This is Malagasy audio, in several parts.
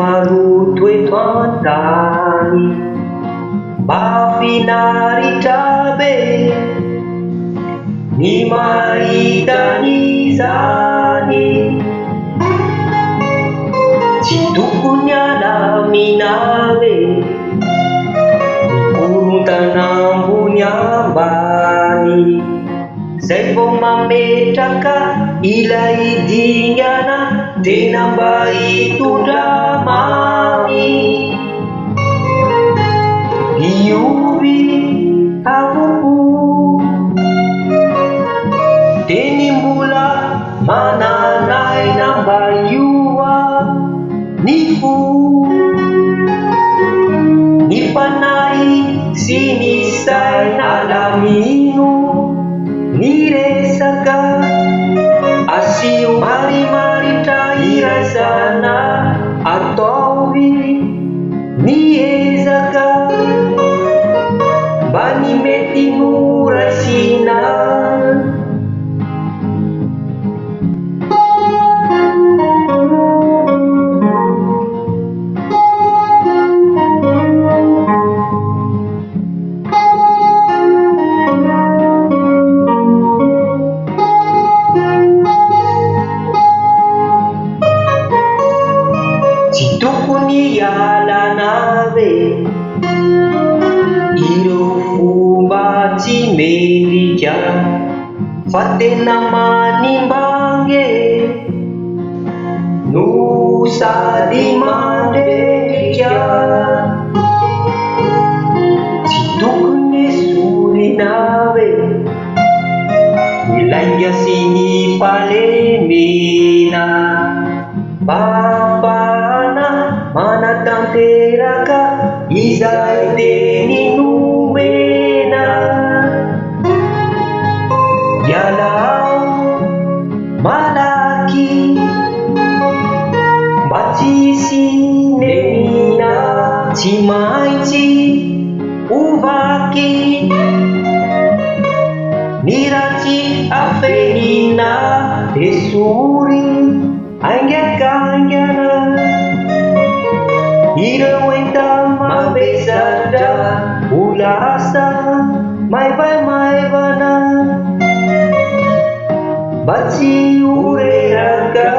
maroto eto an-tany, mahafinaritra be ny mahita an'izany. Tsy tokony alamina hoe mikorontana ambony ambany, zay vao mametraka ilay dingana tena mba hitondra mamy. Iovy avoko teny mbola mananaina mba ioa ny fo, ny fanahy sy ny saina lamino, ny resaka asio marimaritra irazana ataovy ny ezaka mba ny mety noraisina. Tsy tokony hialana ve ireo fomba tsy mendrika, fa tena manimbange no sady mandrendrika. Tsy tokony esorina ve ny lainga sy ny falemena, manatanteraka izay teny nomena. Ialao malaky mba tsy hisy nenina, tsy maintsy ovaky ny ratsy afenina, esory aingakaingana ireo enta mavesatra ho lasa maivaimana mba tsy ho reraka.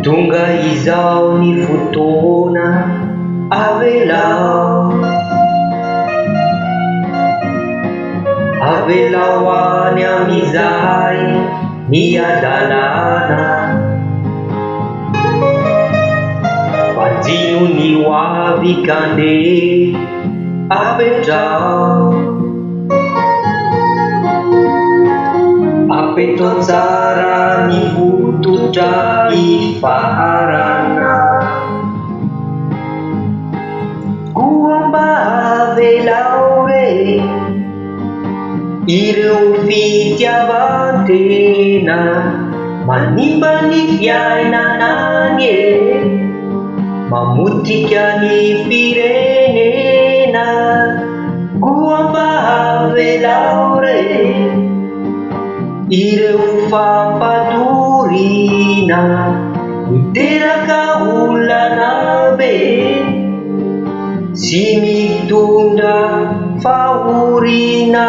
Tonga izao ny fotoana avelao, avelao any amizay ny adalana, fajino ny hoavy kande apetrao, apetrao tsara ny fototra ifarana. Koa mba avelao re ireo fitiavan-tena, manimba ny fiainanany mamotika ny firenena. Koa mba avelao re ireo fampadorina, miteraka olana be sy mitondra fahorina.